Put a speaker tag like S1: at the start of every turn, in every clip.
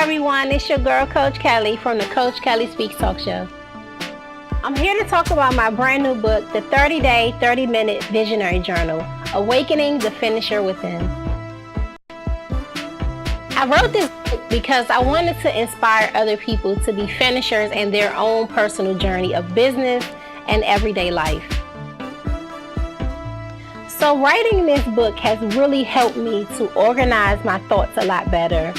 S1: everyone, it's your girl Coach Kelly from the Coach Kelly Speaks Talk Show. I'm here to talk about my brand new book, the 30-Day, 30-Minute Visionary Journal, Awakening the Finisher Within. I wrote this book because I wanted to inspire other people to be finishers in their own personal journey of business and everyday life. So writing this book has really helped me to organize my thoughts a lot better.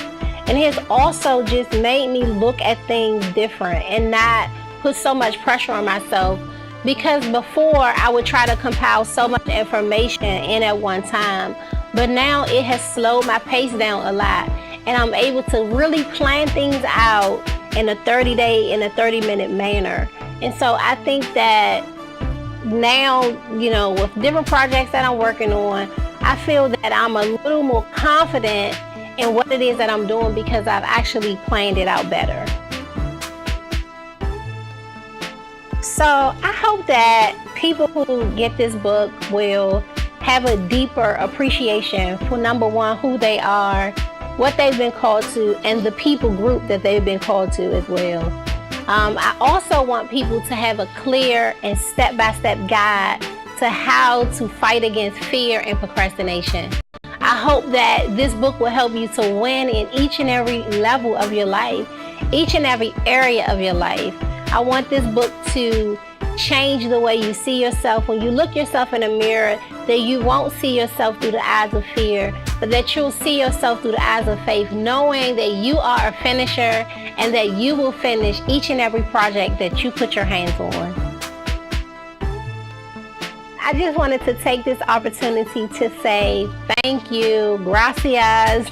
S1: And it has also just made me look at things different and not put so much pressure on myself, because before I would try to compile so much information in at one time, but now it has slowed my pace down a lot, and I'm able to really plan things out in a 30-day, in a 30-minute manner. And so I think that now, with different projects that I'm working on, I feel that I'm a little more confident in what it is that I'm doing because I've actually planned it out better. So I hope that people who get this book will have a deeper appreciation for, number one, who they are, what they've been called to, and the people group that they've been called to as well. I also want people to have a clear and step-by-step guide to how to fight against fear and procrastination. I hope that this book will help you to win in each and every level of your life, each and every area of your life. I want this book to change the way you see yourself. When you look yourself in the mirror, that you won't see yourself through the eyes of fear, but that you'll see yourself through the eyes of faith, knowing that you are a finisher and that you will finish each and every project that you put your hands on. I just wanted to take this opportunity to say thank you, gracias,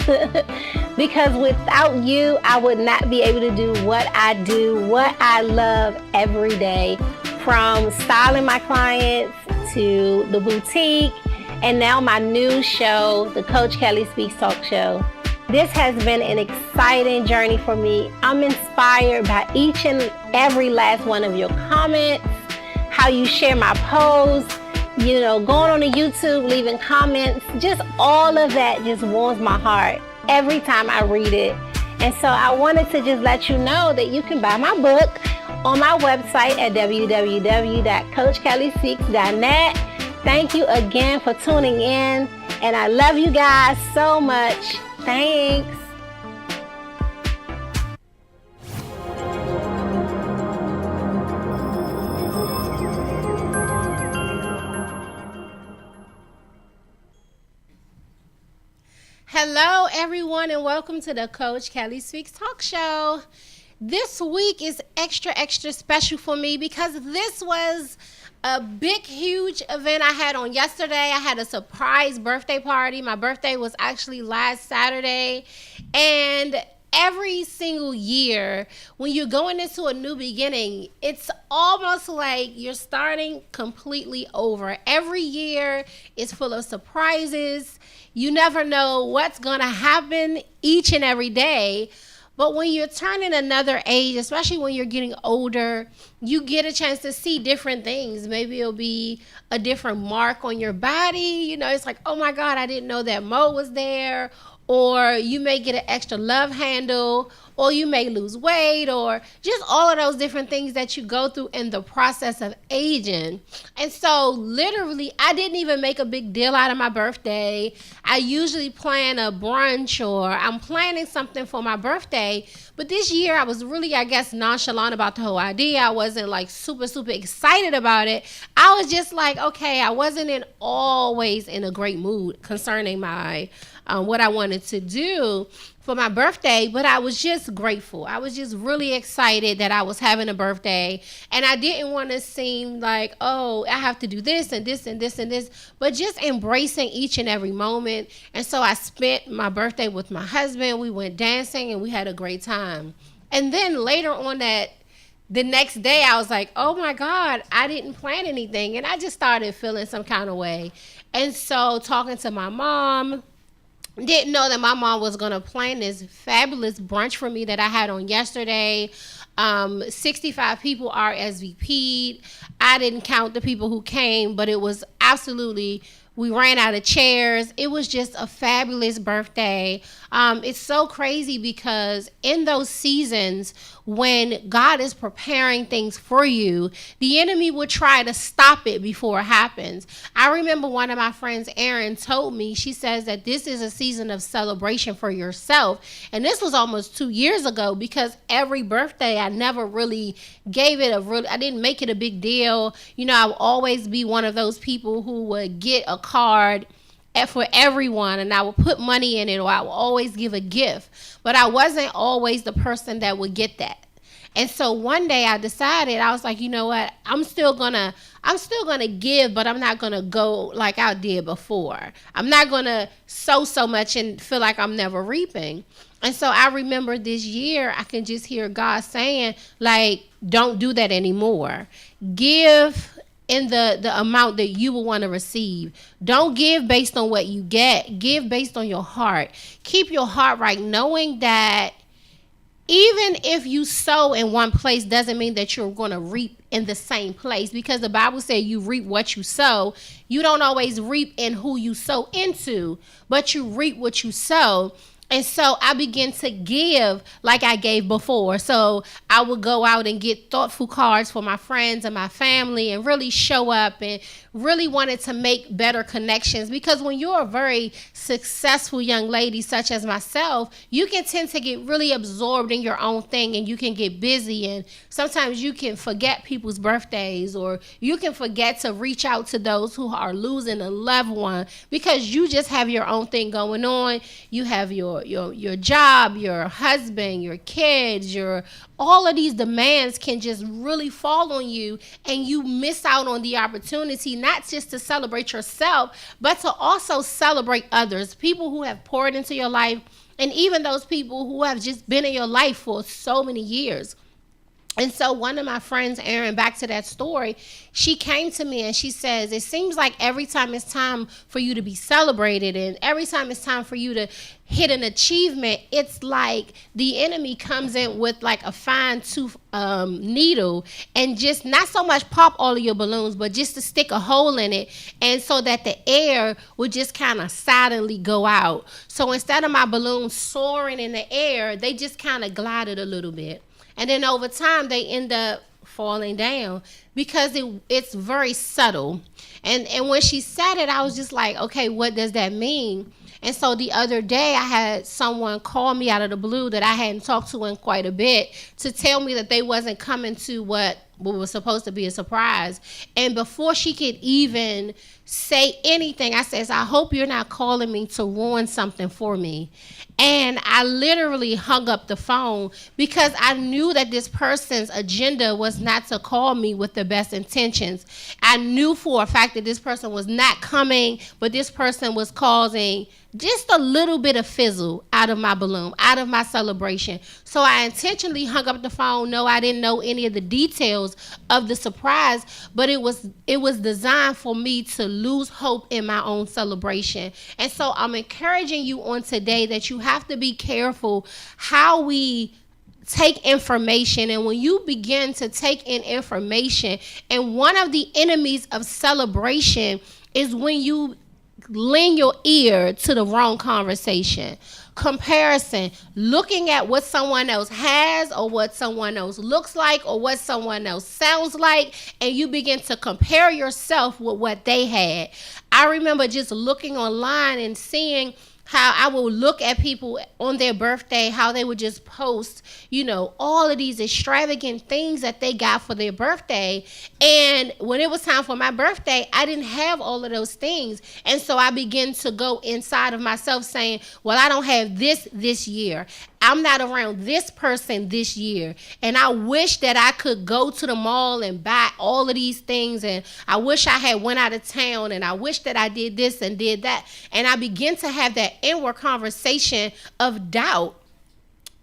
S1: because without you, I would not be able to do what I do, what I love every day, from styling my clients to the boutique, and now my new show, the Coach Kelly Speaks Talk Show. This has been an exciting journey for me. I'm inspired by each and every last one of your comments, how you share my posts, going on to YouTube, leaving comments, just all of that just warms my heart every time I read it. And so I wanted to just let you know that you can buy my book on my website at www.coachkellyspeaks.net. Thank you again for tuning in, and I love you guys so much. Thanks. Hello, everyone, and welcome to the Coach Kelly Speaks Talk Show. This week is extra special for me because this was a big, huge event I had on yesterday. I had a surprise birthday party. My birthday was actually last Saturday, and every single year when you're going into a new beginning, it's almost like you're starting completely over. Every year is full of surprises. You never know what's going to happen each and every day. But when you're turning another age, especially when you're getting older, you get a chance to see different things. Maybe it'll be a different mark on your body. It's like, oh my God, I didn't know that mole was there. Or you may get an extra love handle, or you may lose weight, or just all of those different things that you go through in the process of aging. And so literally, I didn't even make a big deal out of my birthday. I usually plan a brunch, or I'm planning something for my birthday. But this year I was really, nonchalant about the whole idea. I wasn't like super excited about it. I was just like, okay, I wasn't always in a great mood concerning my what I wanted to do for my birthday, but I was just grateful. I was just really excited that I was having a birthday, and I didn't want to seem like, oh, I have to do this and this and this and this, but just embracing each and every moment. And so I spent my birthday with my husband. We went dancing and we had a great time. And then later on the next day, I was like, oh my God, I didn't plan anything. And I just started feeling some kind of way. And so talking to my mom, didn't know that my mom was going to plan this fabulous brunch for me that I had on yesterday. 65 people RSVP'd. I didn't count the people who came, but it was absolutely We ran out of chairs. It was just a fabulous birthday. It's so crazy because in those seasons when God is preparing things for you, the enemy will try to stop it before it happens. I remember one of my friends, Erin, told me, she says that this is a season of celebration for yourself. And this was almost 2 years ago, because every birthday I never really gave it I didn't make it a big deal. I would always be one of those people who would get a card for everyone, and I would put money in it, or I would always give a gift, but I wasn't always the person that would get that. And so one day I decided, I was like, you know what, I'm still gonna give, but I'm not gonna go like I did before. I'm not gonna sow so much and feel like I'm never reaping. And so I remember this year, I can just hear God saying, like, don't do that anymore. Give in the amount that you will want to receive. Don't give based on what you get. Give based on your heart. Keep your heart right, knowing that even if you sow in one place doesn't mean that you're going to reap in the same place, because the Bible says you reap what you sow. You don't always reap in who you sow into, but you reap what you sow. And so I began to give like I gave before. So I would go out and get thoughtful cards for my friends and my family, and really show up and really wanted to make better connections. Because when you're a very successful young lady such as myself, you can tend to get really absorbed in your own thing, and you can get busy, and sometimes you can forget people's birthdays, or you can forget to reach out to those who are losing a loved one, because you just have your own thing going on. You have your job, your husband, your kids, all of these demands can just really fall on you, and you miss out on the opportunity not just to celebrate yourself, but to also celebrate others, people who have poured into your life, and even those people who have just been in your life for so many years. And so one of my friends, Erin, back to that story, she came to me and she says, it seems like every time it's time for you to be celebrated, and every time it's time for you to hit an achievement, it's like the enemy comes in with like a fine tooth needle, and just not so much pop all of your balloons, but just to stick a hole in it, and so that the air would just kind of silently go out. So instead of my balloons soaring in the air, they just kind of glided a little bit. And then over time, they end up falling down, because it's very subtle. And when she said it, I was just like, okay, what does that mean? And so the other day, I had someone call me out of the blue that I hadn't talked to in quite a bit, to tell me that they wasn't coming to what was supposed to be a surprise. And before she could even say anything, I says, I hope you're not calling me to ruin something for me. And I literally hung up the phone, because I knew that this person's agenda was not to call me with the best intentions. I knew for a fact that this person was not coming, but this person was causing just a little bit of fizzle out of my balloon, out of my celebration. So I intentionally hung up the phone. No, I didn't know any of the details of the surprise, but it was designed for me to lose hope in my own celebration. And so I'm encouraging you on today that you have to be careful how we take information. And when you begin to take in information, and one of the enemies of celebration is when you lend your ear to the wrong conversation. Comparison, looking at what someone else has, or what someone else looks like, or what someone else sounds like, and you begin to compare yourself with what they had. I remember just looking online and seeing how I will look at people on their birthday, how they would just post, all of these extravagant things that they got for their birthday. And when it was time for my birthday, I didn't have all of those things. And so I began to go inside of myself saying, well, I don't have this year. I'm not around this person this year. And I wish that I could go to the mall and buy all of these things. And I wish I had went out of town. And I wish that I did this and did that. And I begin to have that inward conversation of doubt.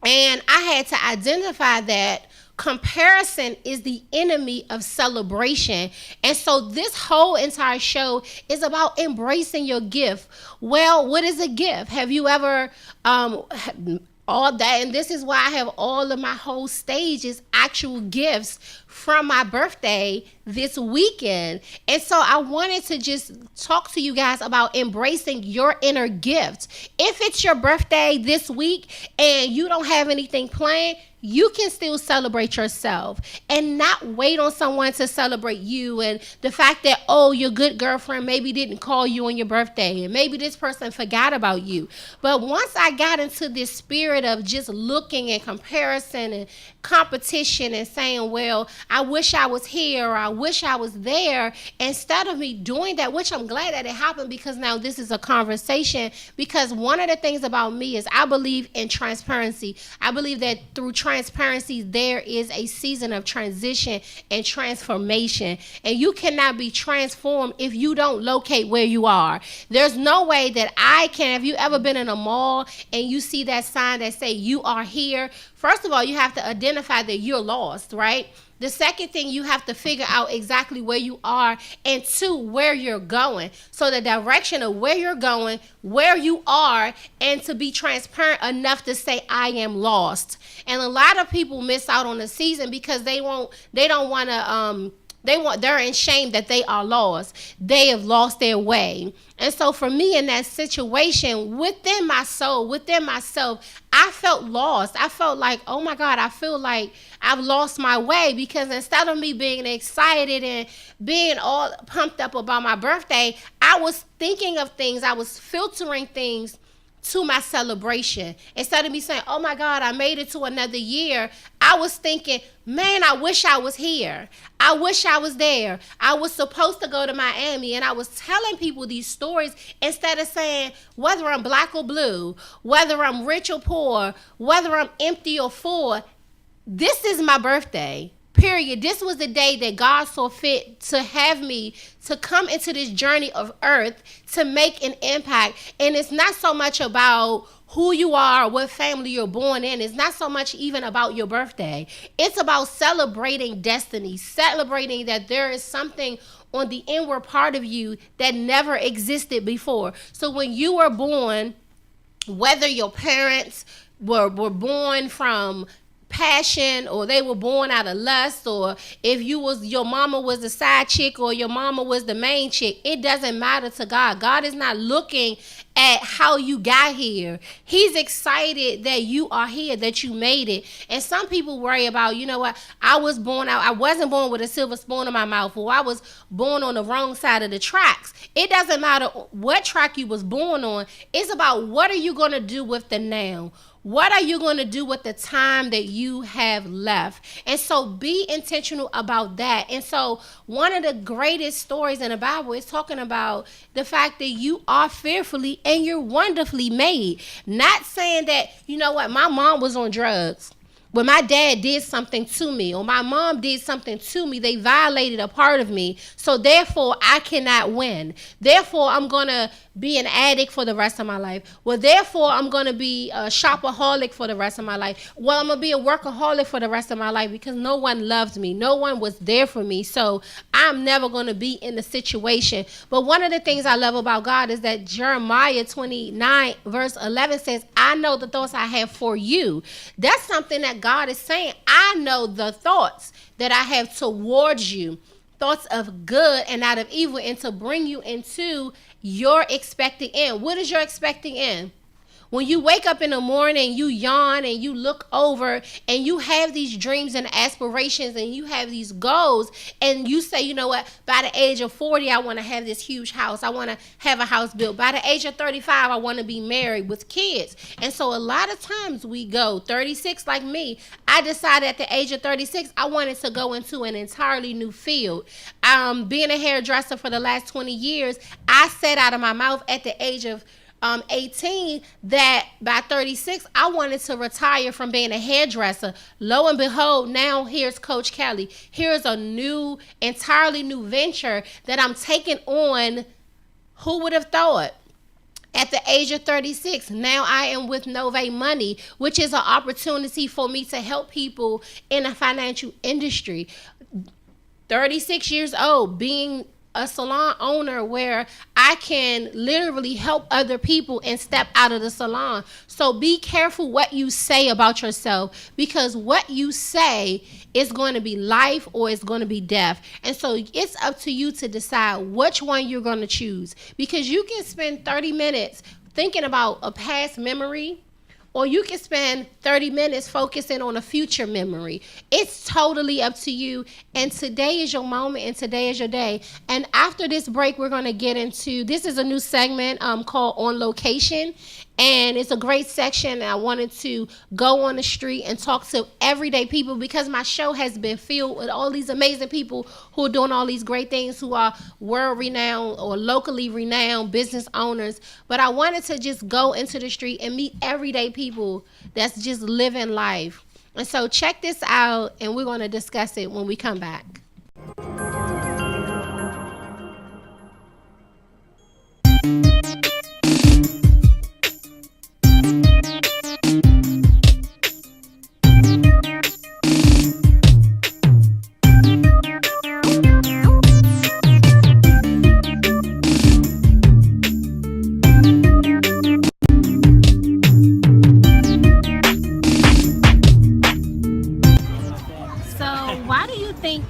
S1: And I had to identify that comparison is the enemy of celebration. And so this whole entire show is about embracing your gift. Well, what is a gift? Have you ever all that? And this is why I have all of my whole stages actual gifts from my birthday this weekend. And so I wanted to just talk to you guys about embracing your inner gift. If it's your birthday this week and you don't have anything planned, you can still celebrate yourself and not wait on someone to celebrate you. And the fact that, oh, your good girlfriend maybe didn't call you on your birthday and maybe this person forgot about you. But once I got into this spirit of just looking at comparison and competition and saying, well, I wish I was here or I wish I was there, instead of me doing that, which I'm glad that it happened because now this is a conversation. Because one of the things about me is I believe in transparency. I believe that through transparency, there is a season of transition and transformation. And you cannot be transformed if you don't locate where you are. There's no way that I can. Have you ever been in a mall and you see that sign that say you are here? First of all, you have to identify that you're lost, right? The second thing, you have to figure out exactly where you are, and two, where you're going. So the direction of where you're going, where you are, and to be transparent enough to say, I am lost. And a lot of people miss out on the season because they're in shame that they are lost. They have lost their way. And so for me in that situation, within my soul, within myself, I felt lost. I felt like, oh my God, I feel like I've lost my way, because instead of me being excited and being all pumped up about my birthday, I was thinking of things, I was filtering things to my celebration. Instead of me saying, oh my God, I made it to another year, I was thinking, man, I wish I was here. I wish I was there. I was supposed to go to Miami. And I was telling people these stories instead of saying whether I'm black or blue, whether I'm rich or poor, whether I'm empty or full. This is my birthday. Period. This was the day that God saw fit to have me to come into this journey of earth to make an impact. And it's not so much about who you are, what family you're born in. It's not so much even about your birthday. It's about celebrating destiny, celebrating that there is something on the inward part of you that never existed before. So when you were born, whether your parents were born from passion or they were born out of lust, or if your mama was the side chick or your mama was the main chick, it doesn't matter to God. God is not looking at how you got here. He's excited that you are here, that you made it. And some people worry about, you know what, I wasn't born with a silver spoon in my mouth, or I was born on the wrong side of the tracks. It doesn't matter what track you was born on. It's about what are you going to do with the now? What are you going to do with the time that you have left? And so be intentional about that. And so one of the greatest stories in the Bible is talking about the fact that you are fearfully and you're wonderfully made. Not saying that, you know what, my mom was on drugs. When my dad did something to me, or my mom did something to me, they violated a part of me. So therefore, I cannot win. Therefore, I'm going to be an addict for the rest of my life. Well, therefore, I'm going to be a shopaholic for the rest of my life. Well, I'm going to be a workaholic for the rest of my life because no one loved me. No one was there for me. So I'm never going to be in the situation. But one of the things I love about God is that Jeremiah 29 verse 11 says, I know the thoughts I have for you. That's something that God is saying. I know the thoughts that I have towards you. Thoughts of good and not of evil, and to bring you into your expecting end. What is your expecting end? When you wake up in the morning, you yawn and you look over and you have these dreams and aspirations and you have these goals, and you say, you know what, by the age of 40, I want to have this huge house. I want to have a house built. By the age of 35, I want to be married with kids. And so a lot of times we go 36, like me. I decided at the age of 36, I wanted to go into an entirely new field. Being a hairdresser for the last 20 years, I said out of my mouth at the age of 18 that by 36 I wanted to retire from being a hairdresser. Lo and behold, now here's Coach Kellie. Here's a entirely new venture that I'm taking on. Who would have thought? At the age of 36, now I am with Nove Money, which is an opportunity for me to help people in the financial industry. 36 years old, being a salon owner where I can literally help other people and step out of the salon. So be careful what you say about yourself, because what you say is going to be life or it's going to be death. And so it's up to you to decide which one you're going to choose, because you can spend 30 minutes thinking about a past memory, or you can spend 30 minutes focusing on a future memory. It's totally up to you. And today is your moment, and today is your day. And after this break, we're going to get into, this is a new segment called On Location. And it's a great section. And I wanted to go on the street and talk to everyday people, because my show has been filled with all these amazing people who are doing all these great things, who are world renowned or locally renowned business owners. But I wanted to just go into the street and meet everyday people that's just living life. And so check this out, and we're going to discuss it when we come back.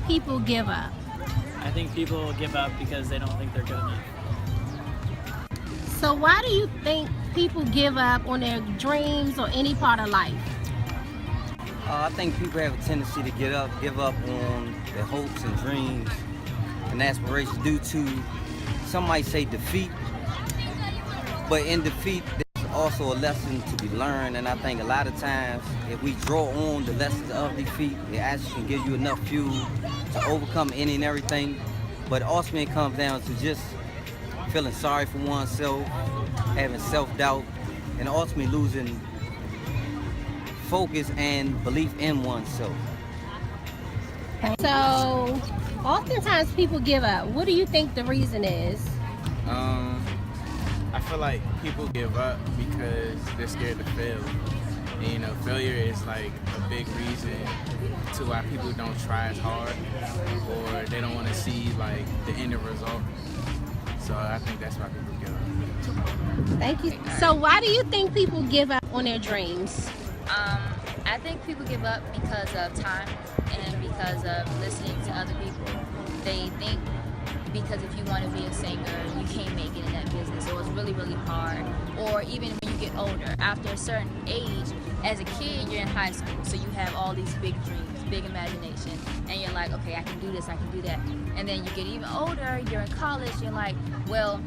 S1: People give up?
S2: I think people give up because they don't think they're good enough.
S1: So why do you think people give up on their dreams or any part of life?
S3: I think people have a tendency to give up on their hopes and dreams and aspirations due to, some might say, defeat. But in defeat, there's also a lesson to be learned, and I think a lot of times if we draw on the lessons of defeat, it actually can give you enough fuel to overcome any and everything. But ultimately it comes down to just feeling sorry for oneself, having self-doubt, and ultimately losing focus and belief in oneself.
S1: So oftentimes people give up. What do you think the reason is?
S4: I feel like people give up because they're scared to fail. And, failure is like a big reason to why people don't try as hard, or they don't want to see like the end result. So I think that's why people give up.
S1: Thank you. So why do you think people give up on their dreams?
S5: I think people give up because of time and because of listening to other people. They think because if you want to be a singer, you can't make it in that business, or it's really, really hard. Or even when you get older, after a certain age, as a kid, you're in high school, so you have all these big dreams, big imagination, and you're like, okay, I can do this, I can do that. And then you get even older, you're in college, you're like, well,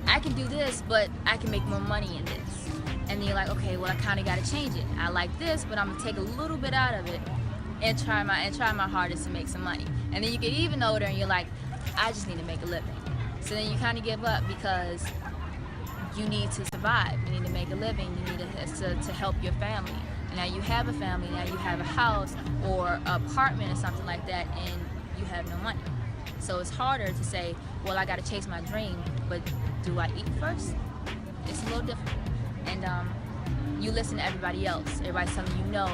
S5: I can do this, but I can make more money in this. And then you're like, okay, well, I kind of got to change it. I like this, but I'm going to take a little bit out of it and try my hardest to make some money. And then you get even older, and you're like, I just need to make a living. So then you kind of give up because you need to survive. You need to make a living. You need to help your family. And now you have a family. Now you have a house or an apartment or something like that, and you have no money. So it's harder to say, well, I got to chase my dream, but do I eat first? It's a little different. And you listen to everybody else. Everybody's telling you no,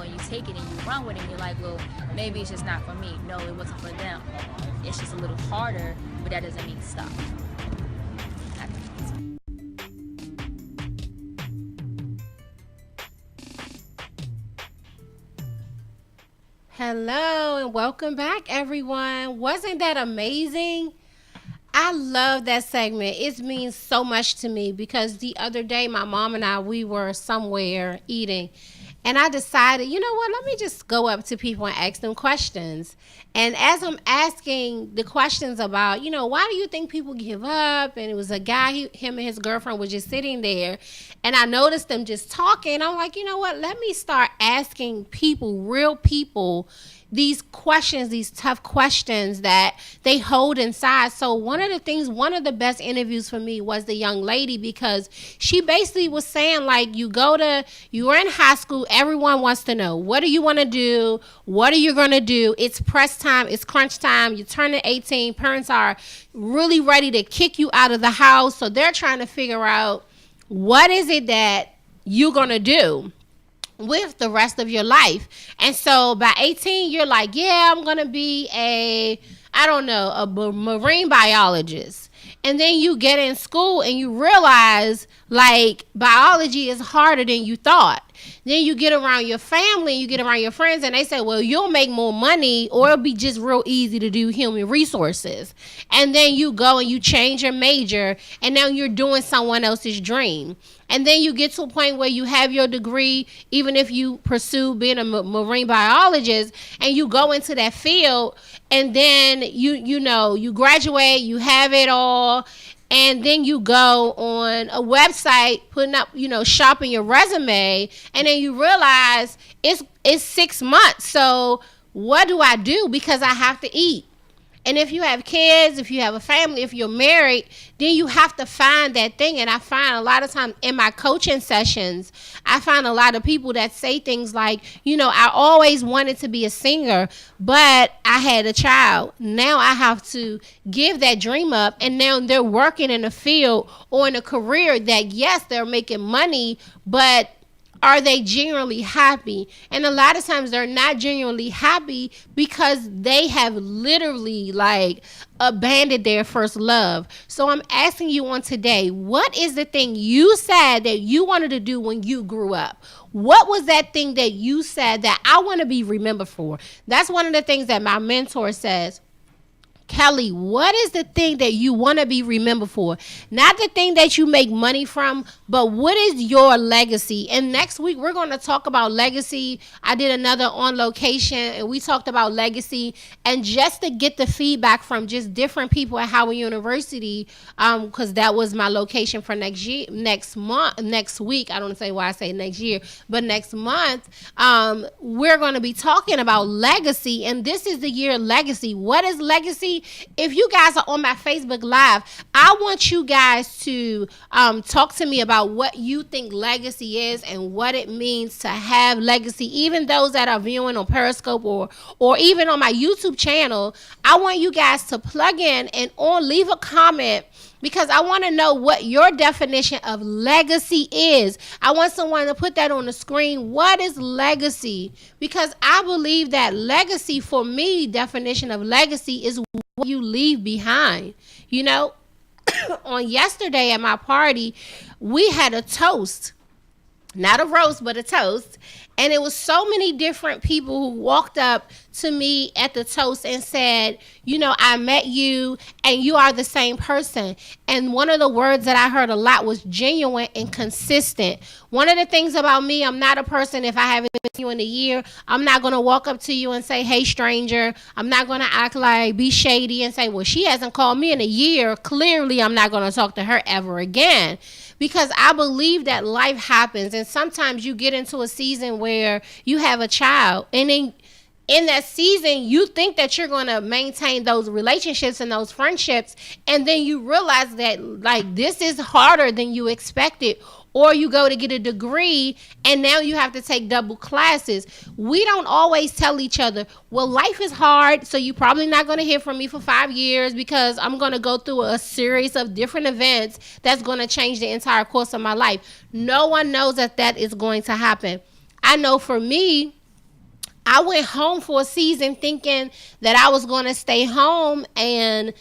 S5: and you take it and you run with it, and you're like, well, maybe it's just not for me. No, it wasn't for them. It's just a little harder, but that doesn't mean stop.
S1: Hello and welcome back, everyone. Wasn't that amazing? I love that segment. It means so much to me because the other day my mom and I, we were somewhere eating, and I decided, you know what, let me just go up to people and ask them questions. And as I'm asking the questions about, you know, why do you think people give up? And it was a guy, him and his girlfriend were just sitting there, and I noticed them just talking. I'm like, you know what, let me start asking people, real people, these questions, these tough questions that they hold inside. So one of the best interviews for me was the young lady, because she basically was saying, like, you are in high school, everyone wants to know, what do you want to do? What are you going to do? It's press time, it's crunch time, you're turning 18, parents are really ready to kick you out of the house. So they're trying to figure out, what is it that you're going to do with the rest of your life? And so by 18, you're like, yeah, I'm going to be I don't know, a marine biologist. And then you get in school and you realize like biology is harder than you thought. Then you get around your family, you get around your friends, and they say, well, you'll make more money, or it'll be just real easy to do human resources. And then you go and you change your major, and now you're doing someone else's dream. And then you get to a point where you have your degree, even if you pursue being a marine biologist, and you go into that field, and then you graduate, you have it all, and then you go on a website putting up, shopping your resume, and then you realize it's 6 months. So what do I do? Because I have to eat. And if you have kids, if you have a family, if you're married, then you have to find that thing. And I find a lot of times in my coaching sessions, I find a lot of people that say things like, I always wanted to be a singer, but I had a child. Now I have to give that dream up. And now they're working in a field or in a career that, yes, they're making money, but are they genuinely happy? And a lot of times they're not genuinely happy because they have literally like abandoned their first love. So I'm asking you on today, what is the thing you said that you wanted to do when you grew up? What was that thing that you said that I want to be remembered for? That's one of the things that my mentor says. Kellie, what is the thing that you want to be remembered for? Not the thing that you make money from, but what is your legacy? And next week, we're going to talk about legacy. I did another on location, and we talked about legacy. And just to get the feedback from just different people at Howard University, because that was my location for next week. I don't say why I say next year, but next month, we're going to be talking about legacy. And this is the year of legacy. What is legacy? If you guys are on my Facebook Live, I want you guys to talk to me about what you think legacy is and what it means to have legacy. Even those that are viewing on Periscope or even on my YouTube channel, I want you guys to plug in and leave a comment, because I want to know what your definition of legacy is. I want someone to put that on the screen. What is legacy? Because I believe that legacy, for me, definition of legacy is what you leave behind. On yesterday at my party, we had a toast. Not a roast, but a toast. And it was so many different people who walked up to me at the toast and said, I met you and you are the same person. And one of the words that I heard a lot was genuine and consistent. One of the things about me, I'm not a person, if I haven't met you in a year, I'm not going to walk up to you and say, hey, stranger. I'm not going to act like, be shady and say, well, she hasn't called me in a year. Clearly, I'm not going to talk to her ever again. Because I believe that life happens, and sometimes you get into a season where you have a child, and then in that season, you think that you're going to maintain those relationships and those friendships, and then you realize that like this is harder than you expected. Or you go to get a degree and now you have to take double classes. We don't always tell each other, well, life is hard, so you're probably not going to hear from me for 5 years because I'm going to go through a series of different events that's going to change the entire course of my life. No one knows that is going to happen. I know for me, I went home for a season thinking that I was going to stay home and,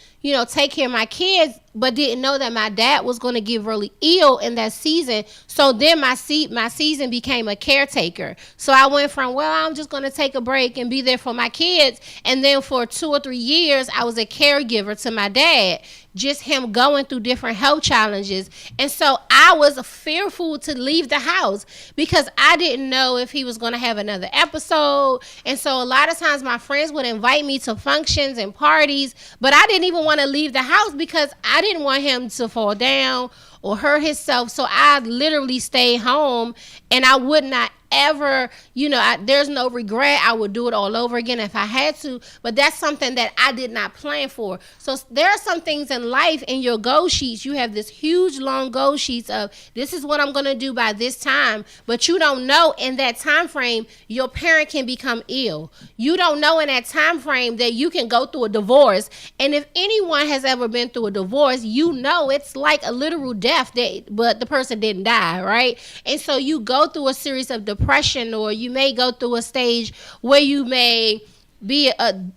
S1: take care of my kids, but didn't know that my dad was going to get really ill in that season. So then my season became a caretaker. So I went from, I'm just going to take a break and be there for my kids. And then for 2 or 3 years, I was a caregiver to my dad, just him going through different health challenges. And so I was fearful to leave the house because I didn't know if he was going to have another episode. And so a lot of times my friends would invite me to functions and parties, but I didn't even want to leave the house because I didn't want him to fall down or hurt himself. So I literally stayed home, and I would not ever, there's no regret. I would do it all over again if I had to, but that's something that I did not plan for. So there are some things in life, in your goal sheets, you have this huge long goal sheets of this is what I'm going to do by this time, but you don't know in that time frame your parent can become ill. You don't know in that time frame that you can go through a divorce. And if anyone has ever been through a divorce, it's like a literal death, but the person didn't die, right? And so you go through a series of depression, or you may go through a stage where you may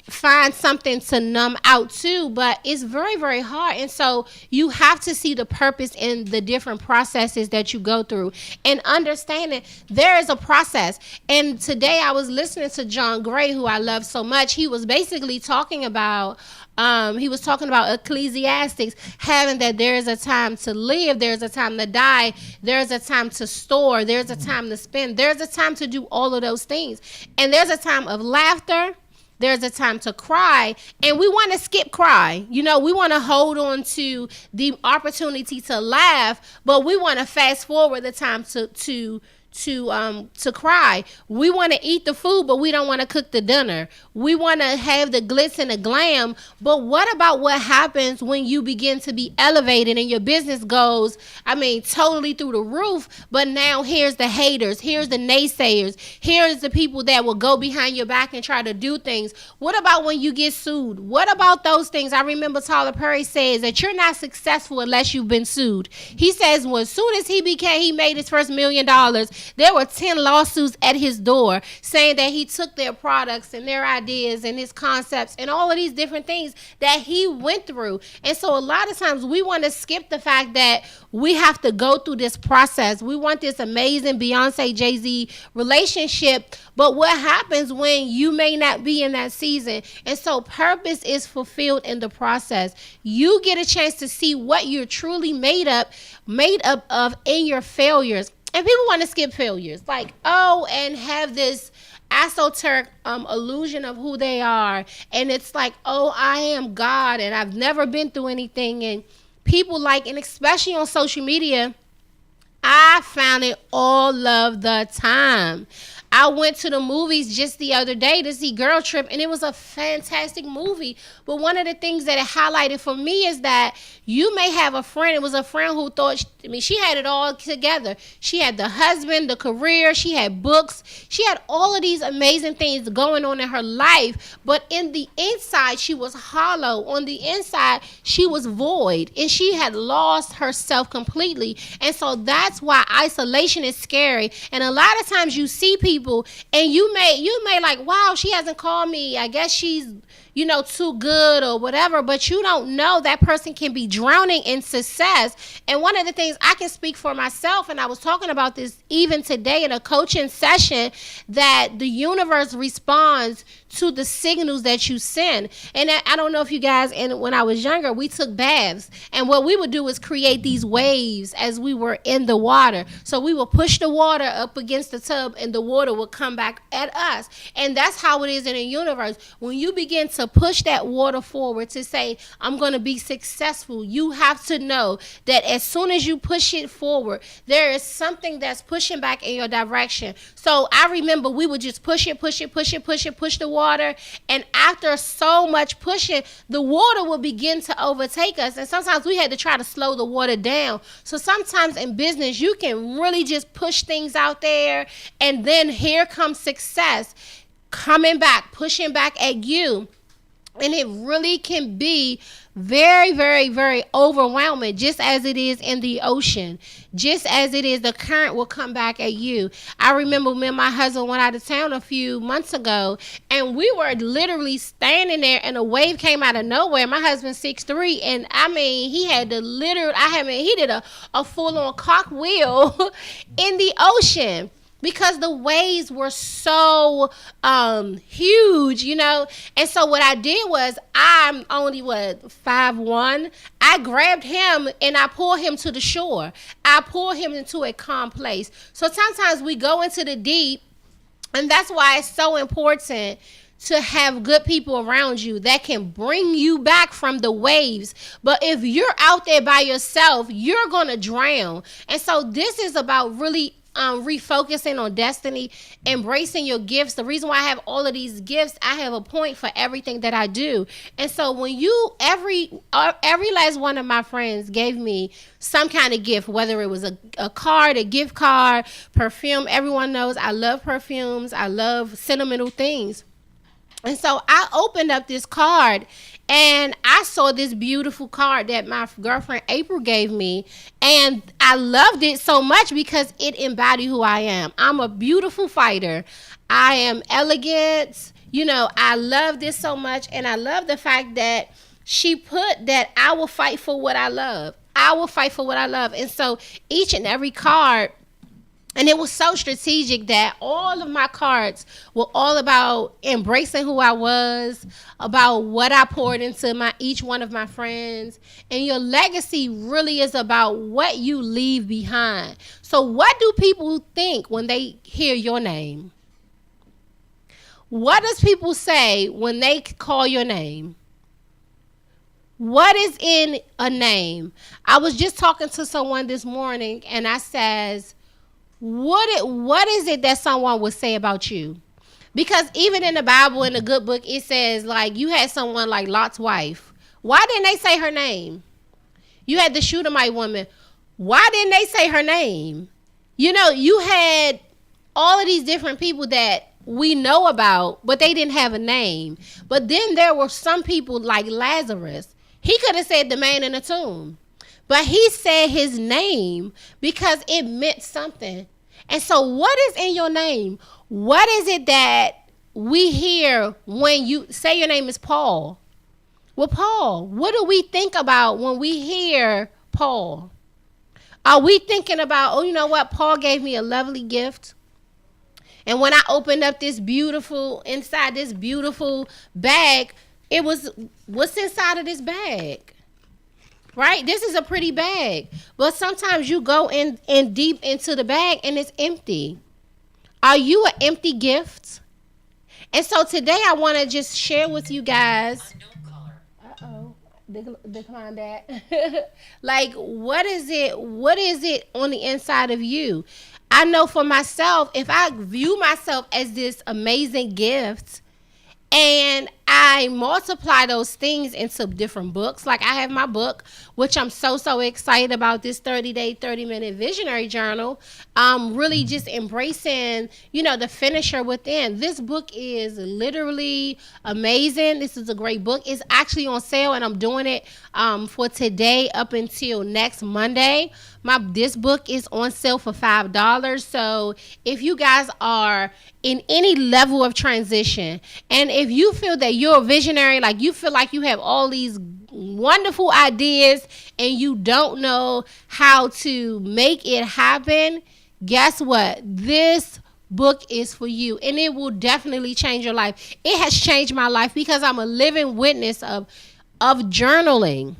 S1: find something to numb out too, but it's very, very hard. And so you have to see the purpose in the different processes that you go through and understanding there is a process. And today I was listening to John Gray, who I love so much. He was basically talking about Ecclesiastics, having that there is a time to live, there's a time to die, there's a time to store, there's a time to spend, there's a time to do all of those things. And there's a time of laughter, there's a time to cry, and we want to skip cry. You know, we want to hold on to the opportunity to laugh, but we want to fast forward the time to cry. We want to eat the food, but we don't want to cook the dinner. We want to have the glitz and the glam, but what about what happens when you begin to be elevated and your business goes, totally through the roof, but now here's the haters, here's the naysayers, here's the people that will go behind your back and try to do things. What about when you get sued? What about those things? I remember Tyler Perry says that you're not successful unless you've been sued. He says, well, as soon as he made his first $1 million, there were 10 lawsuits at his door saying that he took their products and their ideas and his concepts and all of these different things that he went through. And so a lot of times we want to skip the fact that we have to go through this process. We want this amazing Beyonce Jay-Z relationship, but what happens when you may not be in that season? And so purpose is fulfilled in the process. You get a chance to see what you're truly made up of in your failures. And people want to skip failures, and have this esoteric illusion of who they are. And it's like, I am God and I've never been through anything. And people and especially on social media, I found it all of the time. I went to the movies just the other day to see Girl Trip, and it was a fantastic movie. But one of the things that it highlighted for me is that you may have a friend. It was a friend who thought, she had it all together. She had the husband, the career, she had books. She had all of these amazing things going on in her life. But in the inside, she was hollow. On the inside, she was void, and she had lost herself completely. And so that's why isolation is scary. And a lot of times you see people and you may like, wow, she hasn't called me. I guess she's, too good or whatever, but you don't know that person can be drowning in success. And one of the things I can speak for myself, and I was talking about this even today in a coaching session, that the universe responds to the signals that you send. And I don't know if you guys, and when I was younger, we took baths, and what we would do is create these waves as we were in the water. So we would push the water up against the tub and the water would come back at us. And that's how it is in the universe. When you begin to push that water forward to say, I'm going to be successful, you have to know that as soon as you push it forward, there is something that's pushing back in your direction. So I remember we would just push the water, and after so much pushing, the water would begin to overtake us, and sometimes we had to try to slow the water down. So sometimes in business, you can really just push things out there, and then here comes success coming back, pushing back at you. And it really can be very, very, very overwhelming, just as it is in the ocean. Just as it is, the current will come back at you. I remember me and my husband went out of town a few months ago, and we were literally standing there, and a wave came out of nowhere. My husband's 6'3", and he had he did a full-on cartwheel in the ocean, because the waves were so huge, And so what I did was, I'm only 5'1". I grabbed him and I pulled him to the shore. I pulled him into a calm place. So sometimes we go into the deep, and that's why it's so important to have good people around you that can bring you back from the waves. But if you're out there by yourself, you're going to drown. And so this is about really refocusing on destiny, embracing your gifts. The reason why I have all of these gifts, I have a point for everything that I do. And so when every last one of my friends gave me some kind of gift, whether it was a card, a gift card, perfume. Everyone knows I love perfumes. I love sentimental things. And so I opened up this card, and I saw this beautiful card that my girlfriend April gave me, and I loved it so much because it embodied who I am. I'm a beautiful fighter. I am elegant. I love this so much, and I love the fact that she put that I will fight for what I love. I will fight for what I love. And so each and every card, and it was so strategic that all of my cards were all about embracing who I was, about what I poured into each one of my friends. And your legacy really is about what you leave behind. So what do people think when they hear your name? What does people say when they call your name? What is in a name? I was just talking to someone this morning, and I says, what is it that someone would say about you? Because even in the Bible, in the good book, it says, like, you had someone like Lot's wife. Why didn't they say her name? You had the Shunammite woman. Why didn't they say her name? You had all of these different people that we know about, but they didn't have a name. But then there were some people like Lazarus. He could have said the man in the tomb, but he said his name because it meant something. And so what is in your name? What is it that we hear when you say your name is Paul? Well, Paul, what do we think about when we hear Paul? Are we thinking about, oh, you know what? Paul gave me a lovely gift. And when I opened up inside this beautiful bag, it was, what's inside of this bag? Right? This is a pretty bag. But sometimes you go in deep into the bag and it's empty. Are you an empty gift? And so today I want to just share with you guys. Uh-oh. Decline that. Like, what is it on the inside of you? I know for myself, if I view myself as this amazing gift and I multiply those things into different books, like I have my book, which I'm so excited about, this 30-day, 30-minute visionary journal, really just embracing, the finisher within. This book is literally amazing. This is a great book. It's actually on sale, and I'm doing it for today up until next Monday. This book is on sale for $5. So if you guys are in any level of transition, and if you feel that you're a visionary, like you feel like you have all these wonderful ideas and you don't know how to make it happen, guess what? This book is for you, and it will definitely change your life. It has changed my life because I'm a living witness of journaling.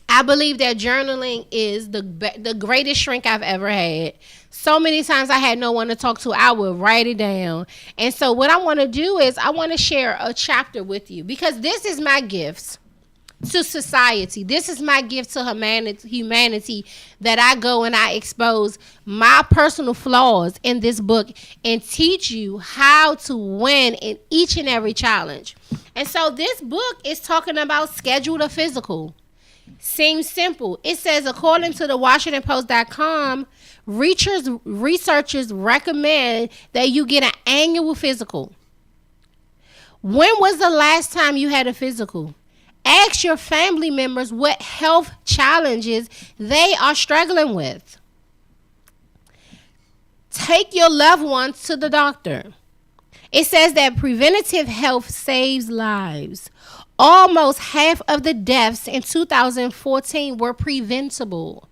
S1: I believe that journaling is the greatest shrink I've ever had. So many times I had no one to talk to, I would write it down. And so what I want to do is I want to share a chapter with you, because this is my gift to society. This is my gift to humanity, that I go and I expose my personal flaws in this book and teach you how to win in each and every challenge. And so this book is talking about schedule the physical. Seems simple. It says, according to the WashingtonPost.com, researchers recommend that you get an annual physical. When was the last time you had a physical? Ask your family members what health challenges they are struggling with. Take your loved ones to the doctor. It says that preventative health saves lives. Almost half of the deaths in 2014 were preventable.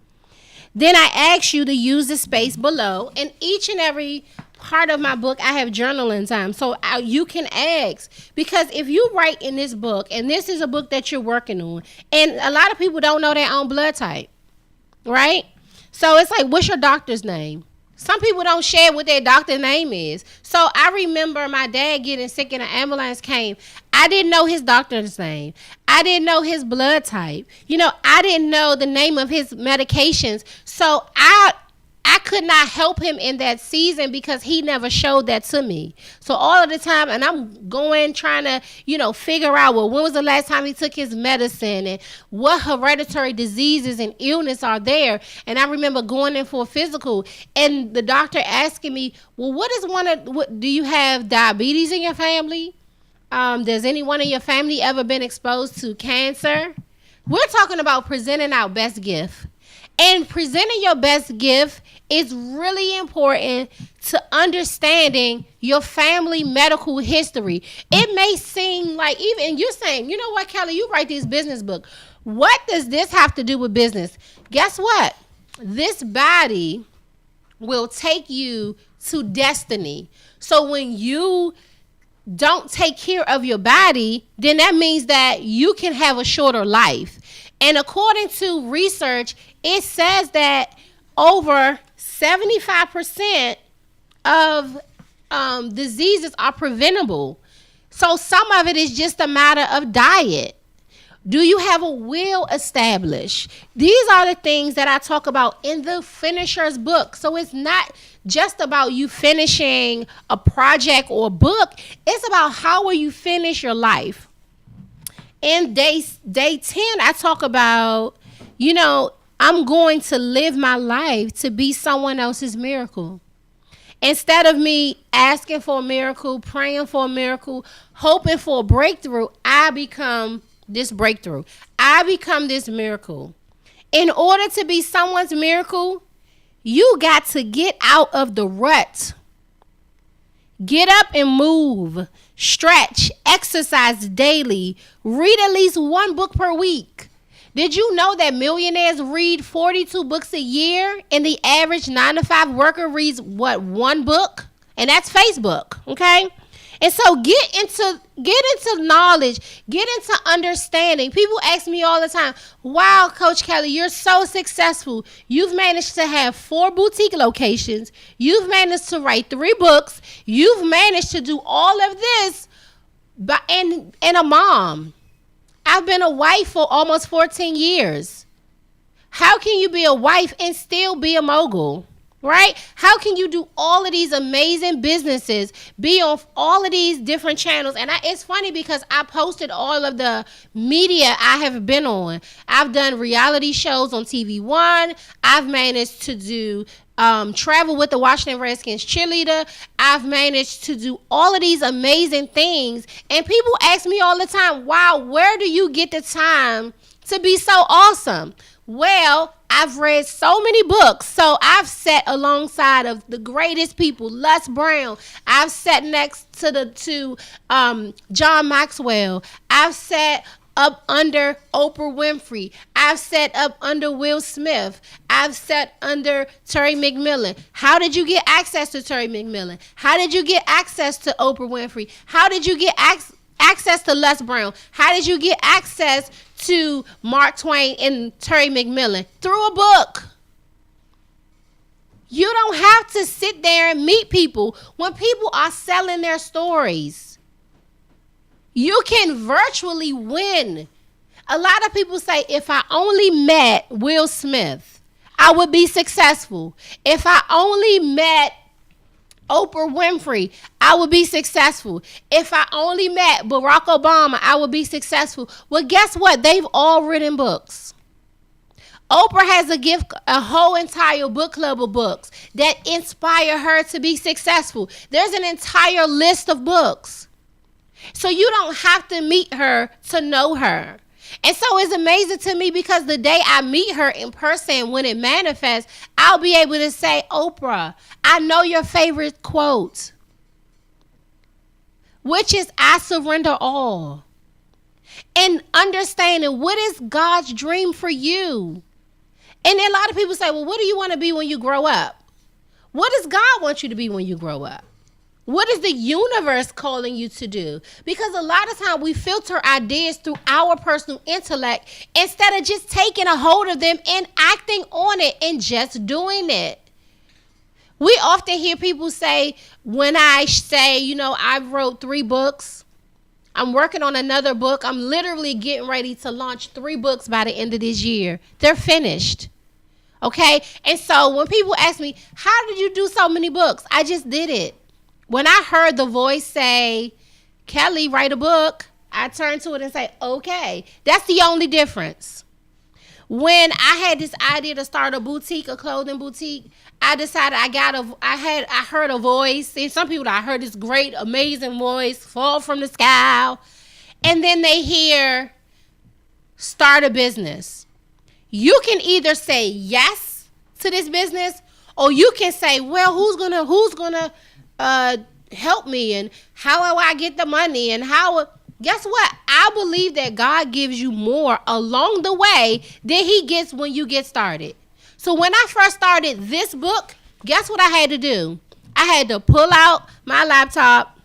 S1: Then I ask you to use the space below. In each and every part of my book, I have journaling time. So you can ask. Because if you write in this book, and this is a book that you're working on, and a lot of people don't know their own blood type, right? So it's like, what's your doctor's name? Some people don't share what their doctor's name is. So I remember my dad getting sick and an ambulance came. I didn't know his doctor's name. I didn't know his blood type. I didn't know the name of his medications. So I could not help him in that season because he never showed that to me. So all of the time, and I'm trying to, figure out, well, when was the last time he took his medicine and what hereditary diseases and illness are there. And I remember going in for a physical and the doctor asking me, well, what do you have diabetes in your family? Does anyone in your family ever been exposed to cancer? We're talking about presenting our best gift. And presenting your best gift is really important to understanding your family medical history. It may seem like, even you're saying, you know what, Kelly, you write this business book. What does this have to do with business? Guess what? This body will take you to destiny. So when you don't take care of your body, then that means that you can have a shorter life. And according to research, it says that over 75% of diseases are preventable. So some of it is just a matter of diet. Do you have a will established? These are the things that I talk about in the finisher's book. So it's not just about you finishing a project or a book. It's about how will you finish your life. In day 10, I talk about, I'm going to live my life to be someone else's miracle. Instead of me asking for a miracle, praying for a miracle, hoping for a breakthrough, I become this breakthrough. I become this miracle. In order to be someone's miracle, you got to get out of the rut. Get up and move, stretch, exercise daily, read at least one book per week. Did you know that millionaires read 42 books a year and the average 9-to-5 worker reads, one book? And that's Facebook, okay? And so get into knowledge, get into understanding. People ask me all the time, wow, Coach Kelly, you're so successful. You've managed to have 4 boutique locations. You've managed to write 3 books. You've managed to do all of this and a mom. I've been a wife for almost 14 years. How can you be a wife and still be a mogul? Right? How can you do all of these amazing businesses, be on all of these different channels? And it's funny because I posted all of the media I have been on. I've done reality shows on TV One. I've managed to do travel with the Washington Redskins cheerleader. I've managed to do all of these amazing things. And people ask me all the time, wow, where do you get the time to be so awesome? Well, I've read so many books. So I've sat alongside of the greatest people, Les Brown. I've sat next to John Maxwell. I've sat up under Oprah Winfrey. I've sat up under Will Smith. I've sat under Terry McMillan. How did you get access to Terry McMillan? How did you get access to Oprah Winfrey? How did you get access to Les Brown? How did you get access to Mark Twain and Terry McMillan? Through a book. You don't have to sit there and meet people when people are selling their stories. You can virtually win. A lot of people say, if I only met Will Smith, I would be successful. If I only met Oprah Winfrey, I would be successful. If I only met Barack Obama, I would be successful. Well, guess what? They've all written books. Oprah has a whole entire book club of books that inspire her to be successful. There's an entire list of books. So you don't have to meet her to know her. And so it's amazing to me because the day I meet her in person, when it manifests, I'll be able to say, Oprah, I know your favorite quote, which is, I surrender all. And understanding what is God's dream for you. And then a lot of people say, well, what do you want to be when you grow up? What does God want you to be when you grow up? What is the universe calling you to do? Because a lot of times we filter ideas through our personal intellect instead of just taking a hold of them and acting on it and just doing it. We often hear people say, when I say, I wrote 3 books, I'm working on another book. I'm literally getting ready to launch 3 books by the end of this year. They're finished. Okay? And so when people ask me, how did you do so many books? I just did it. When I heard the voice say, Kelly, write a book, I turned to it and say, okay. That's the only difference. When I had this idea to start a clothing boutique, I decided I heard a voice. And some people, I heard this great, amazing voice fall from the sky. And then they hear, start a business. You can either say yes to this business, or you can say, well, who's gonna help me, and how do I get the money, and how? Guess what? I believe that God gives you more along the way than he gets when you get started. So when I first started this book, guess what I had to do? I had to pull out my laptop.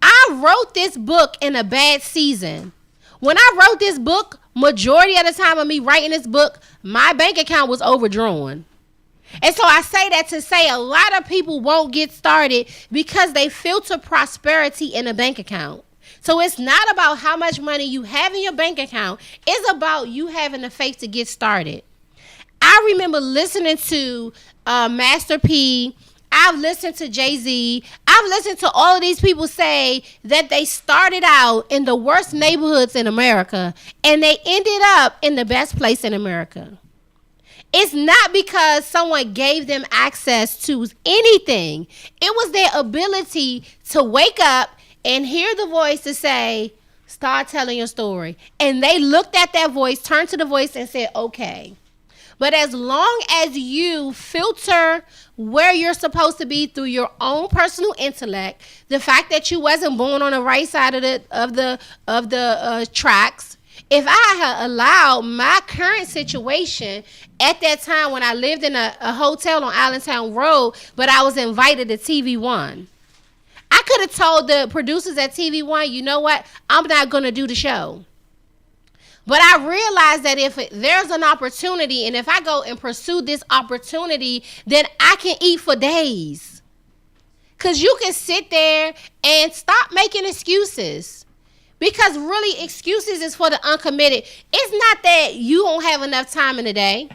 S1: I wrote this book in a bad season. When I wrote this book, majority of the time of me writing this book, my bank account was overdrawn. And so I say that to say a lot of people won't get started because they filter prosperity in a bank account. So it's not about how much money you have in your bank account. It's about you having the faith to get started. I remember listening to Master P. I've listened to Jay-Z. I've listened to all of these people say that they started out in the worst neighborhoods in America and they ended up in the best place in America. It's not because someone gave them access to anything. It was their ability to wake up and hear the voice to say, start telling your story. And they looked at that voice, turned to the voice and said, okay. But as long as you filter where you're supposed to be through your own personal intellect, the fact that you wasn't born on the right side of the tracks, if I had allowed my current situation at that time when I lived in a hotel on Allentown Road, but I was invited to TV One, I could have told the producers at TV One, you know what, I'm not going to do the show. But I realized that if there's an opportunity and if I go and pursue this opportunity, then I can eat for days. Because you can sit there and stop making excuses. Because really, excuses is for the uncommitted. It's not that you don't have enough time in the day.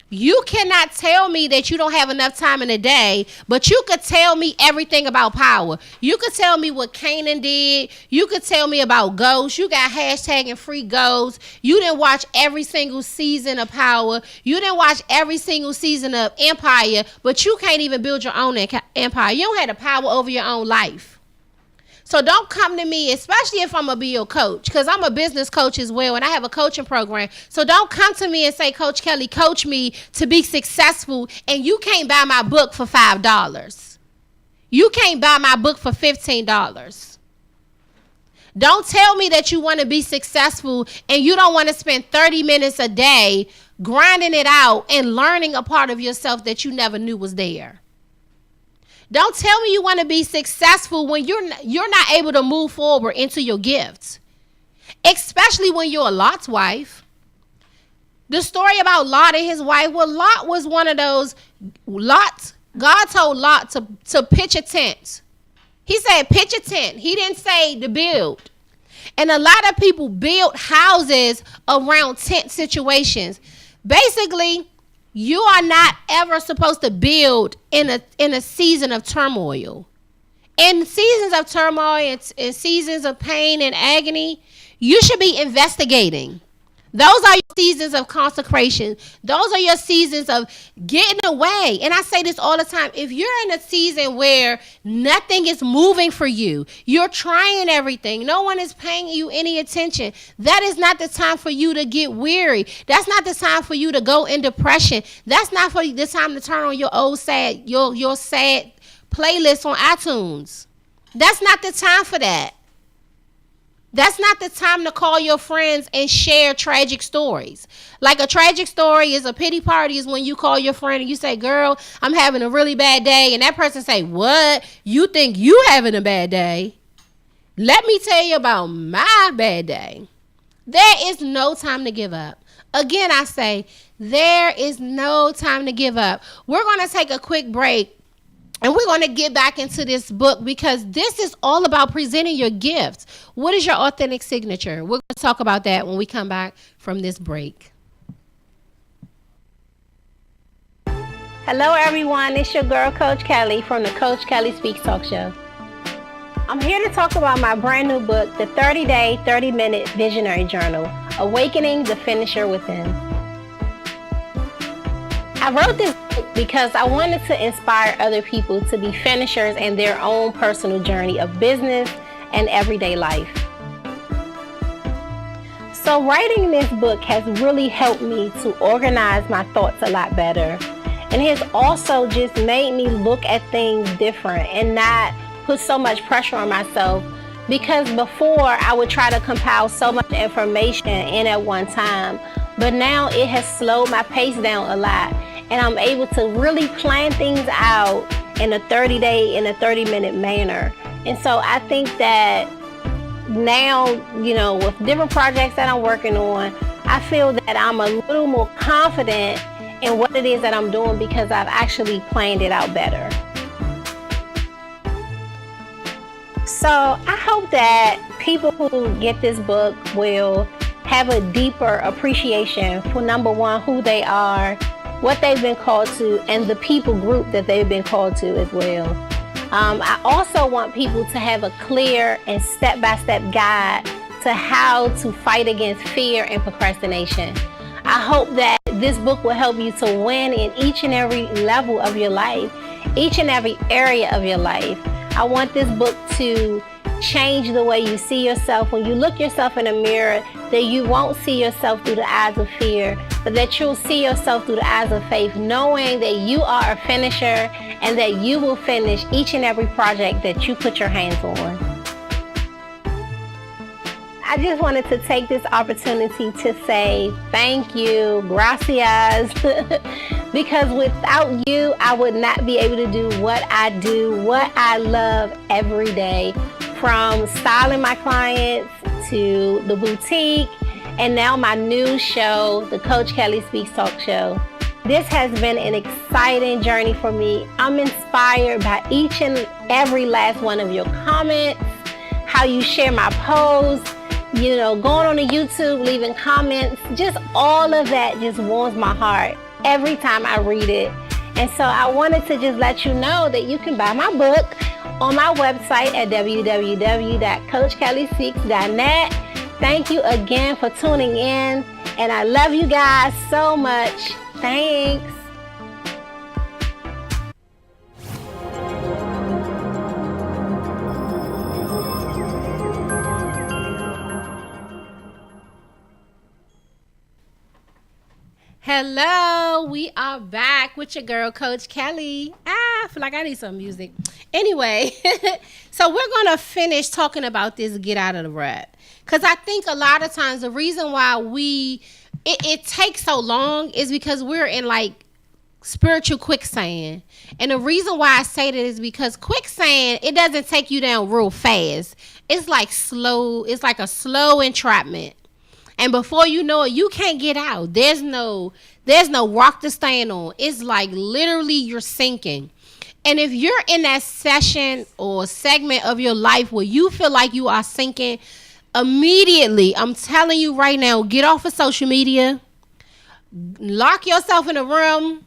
S1: You cannot tell me that you don't have enough time in a day, but you could tell me everything about power. You could tell me what Kanan did. You could tell me about Ghost. You got hashtagging free Ghost. You didn't watch every single season of Power. You didn't watch every single season of Empire, but you can't even build your own empire. You don't have the power over your own life. So don't come to me, especially if I'm going to be your coach, because I'm a business coach as well, and I have a coaching program. So don't come to me and say, Coach Kellie, coach me to be successful, and you can't buy my book for $5. You can't buy my book for $15. Don't tell me that you want to be successful and you don't want to spend 30 minutes a day grinding it out and learning a part of yourself that you never knew was there. Don't tell me you want to be successful when you're not able to move forward into your gifts, especially when you're a Lot's wife. The story about Lot and his wife, well, Lot was one of those. God told Lot to pitch a tent. He said, pitch a tent. He didn't say to build. And a lot of people build houses around tent situations. Basically, you are not ever supposed to build in a season of turmoil. In seasons of turmoil and seasons of pain and agony, you should be investigating. Those are your seasons of consecration. Those are your seasons of getting away. And I say this all the time. If you're in a season where nothing is moving for you, you're trying everything, no one is paying you any attention, that is not the time for you to get weary. That's not the time for you to go in depression. That's not for the time to turn on your old sad, your sad playlist on iTunes. That's not the time for that. That's not the time to call your friends and share tragic stories. Like a tragic story is a pity party is when you call your friend and you say, girl, I'm having a really bad day. And that person say, what? You think you having a bad day? Let me tell you about my bad day. There is no time to give up. Again, I say, there is no time to give up. We're going to take a quick break. And we're going to get back into this book because this is all about presenting your gifts. What is your authentic signature? We're going to talk about that when we come back from this break.
S6: Hello, everyone. It's your girl, Coach Kellie, from the Coach Kellie Speaks Talk Show. I'm here to talk about my brand new book, the 30-Day, 30-Minute Visionary Journal, Awakening the Finisher Within. I wrote this book because I wanted to inspire other people to be finishers in their own personal journey of business and everyday life. So writing this book has really helped me to organize my thoughts a lot better. And has also just made me look at things different and not put so much pressure on myself. Because before I would try to compile so much information in at one time, but now it has slowed my pace down a lot. And I'm able to really plan things out in a 30-minute manner. And so I think that now, with different projects that I'm working on, I feel that I'm a little more confident in what it is that I'm doing because I've actually planned it out better. So I hope that people who get this book will have a deeper appreciation for, number one, who they are, what they've been called to, and the people group that they've been called to as well. I also want people to have a clear and step-by-step guide to how to fight against fear and procrastination. I hope that this book will help you to win in each and every level of your life, each and every area of your life. I want this book to change the way you see yourself. When you look yourself in a mirror, that you won't see yourself through the eyes of fear, but that you'll see yourself through the eyes of faith, knowing that you are a finisher and that you will finish each and every project that you put your hands on. I just wanted to take this opportunity to say thank you, gracias, because without you, I would not be able to do what I do, what I love every day, from styling my clients to the boutique, and now my new show, the Coach Kellie Speaks Talk Show. This has been an exciting journey for me. I'm inspired by each and every last one of your comments, how you share my posts, going on to YouTube, leaving comments, just all of that just warms my heart every time I read it. And so I wanted to just let you know that you can buy my book on my website at www.coachkelliespeaks.net. Thank you again for tuning in, and I love you guys so much. Thanks.
S1: Hello, we are back with your girl, Coach Kellie. I feel like I need some music. Anyway, so we're going to finish talking about this get out of the rut. Because I think a lot of times the reason why it takes so long is because we're in like spiritual quicksand. And the reason why I say that is because quicksand, it doesn't take you down real fast. It's like a slow entrapment. And before you know it, you can't get out. There's no rock to stand on. It's like literally you're sinking. And if you're in that session or segment of your life where you feel like you are sinking, immediately, I'm telling you right now, get off of social media, lock yourself in a room,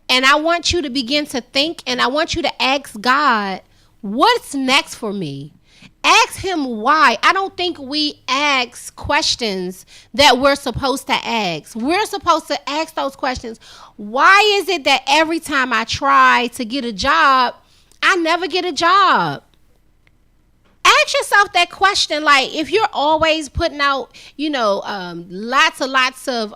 S1: and I want you to begin to think, and I want you to ask God, what's next for me? Ask him why. I don't think we ask questions that we're supposed to ask. We're supposed to ask those questions. Why is it that every time I try to get a job, I never get a job? Ask yourself that question. Like, if you're always putting out, lots of,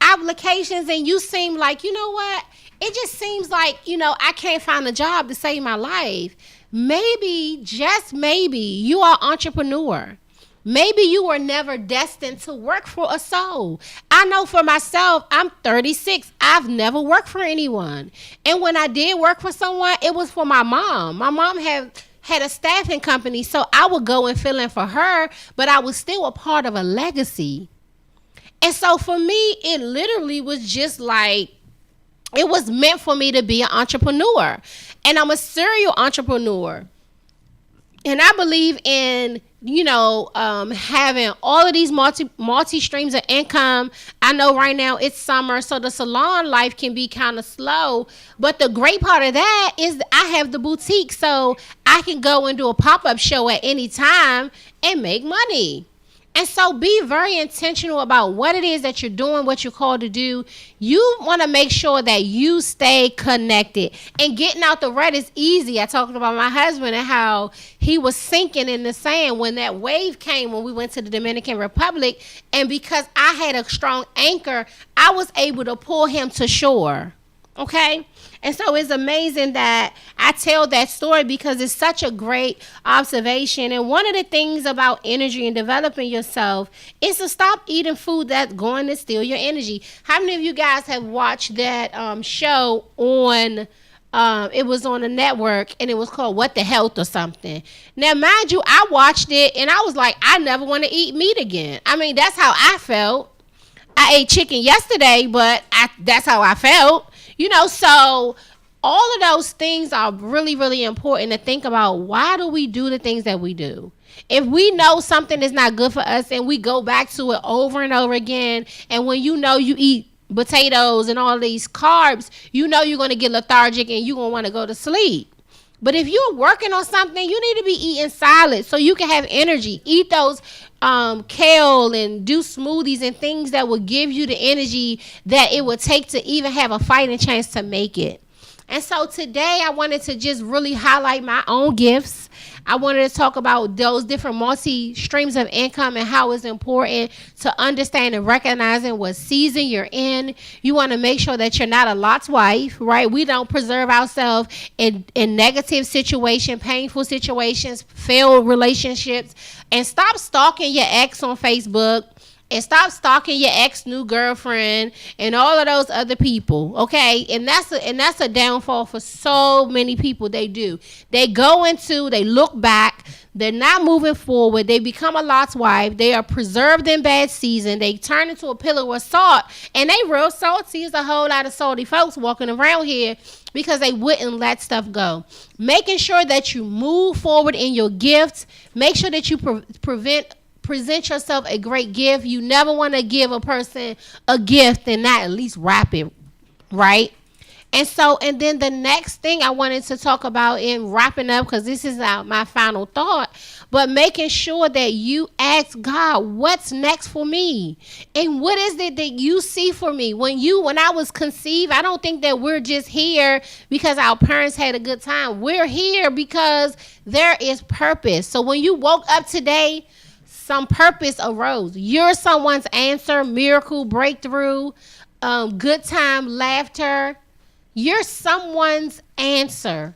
S1: applications, and you seem like, you know what? It just seems like, I can't find a job to save my life. Maybe, just maybe, you are an entrepreneur. Maybe you were never destined to work for a soul. I know for myself, I'm 36. I've never worked for anyone. And when I did work for someone, it was for my mom. My mom had a staffing company, so I would go and fill in for her, but I was still a part of a legacy. And so for me, it literally was just like, it was meant for me to be an entrepreneur. And I'm a serial entrepreneur. And I believe in, having all of these multi streams of income. I know right now it's summer, so the salon life can be kind of slow. But the great part of that is I have the boutique, so I can go and do a pop-up show at any time and make money. And so be very intentional about what it is that you're doing, what you're called to do. You want to make sure that you stay connected. And getting out the rut is easy. I talked about my husband and how he was sinking in the sand when that wave came when we went to the Dominican Republic. And because I had a strong anchor, I was able to pull him to shore. Okay? And so it's amazing that I tell that story because it's such a great observation. And one of the things about energy and developing yourself is to stop eating food that's going to steal your energy. How many of you guys have watched that show on, it was on a network and it was called What the Health or something? Now, mind you, I watched it and I was like, I never want to eat meat again. I mean, that's how I felt. I ate chicken yesterday, but that's how I felt. So all of those things are really, really important to think about. Why do we do the things that we do? If we know something is not good for us and we go back to it over and over again, and when you eat potatoes and all these carbs, you're going to get lethargic and you're going to want to go to sleep. But if you're working on something, you need to be eating salads so you can have energy. Eat those kale and do smoothies and things that will give you the energy that it would take to even have a fighting chance to make it. And so today I wanted to just really highlight my own gifts. I wanted to talk about those different multi-streams of income and how it's important to understand and recognizing what season you're in. You want to make sure that you're not a Lot's wife, right? We don't preserve ourselves in negative situations, painful situations, failed relationships. And stop stalking your ex on Facebook. And stop stalking your ex new girlfriend and all of those other people, okay? And that's a downfall for so many people. They do. They look back. They're not moving forward. They become a Lot's wife. They are preserved in bad season. They turn into a pillar of salt. And they real salty. There's a whole lot of salty folks walking around here because they wouldn't let stuff go. Making sure that you move forward in your gifts. Make sure that you present yourself a great gift. You never want to give a person a gift and not at least wrap it, right? And then the next thing I wanted to talk about in wrapping up, because this is my final thought, but making sure that you ask God, what's next for me? And what is it that you see for me? When I was conceived, I don't think that we're just here because our parents had a good time. We're here because there is purpose. So when you woke up today, some purpose arose. You're someone's answer, miracle, breakthrough, good time, laughter. You're someone's answer.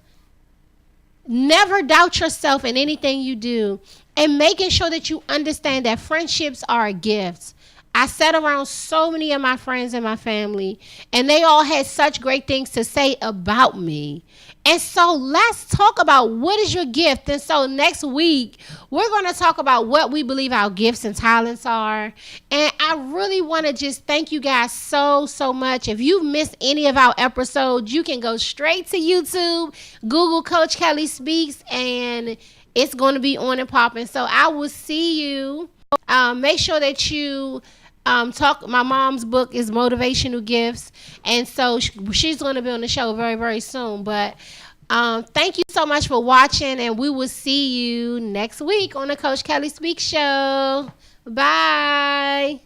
S1: Never doubt yourself in anything you do, and making sure that you understand that friendships are a gift. I sat around so many of my friends and my family, and they all had such great things to say about me. And so let's talk about what is your gift. And so next week, we're going to talk about what we believe our gifts and talents are. And I really want to just thank you guys so, so much. If you've missed any of our episodes, you can go straight to YouTube, Google Coach Kellie Speaks, and it's going to be on and popping. So I will see you. Make sure that you my mom's book is Motivational Gifts, and so she's going to be on the show very, very soon. But thank you so much for watching, and we will see you next week on the Coach Kellie Speaks show. Bye.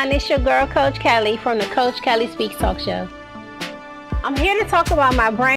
S6: It's your girl, Coach Kellie, from the Coach Kellie Speaks Talk Show. I'm here to talk about my brand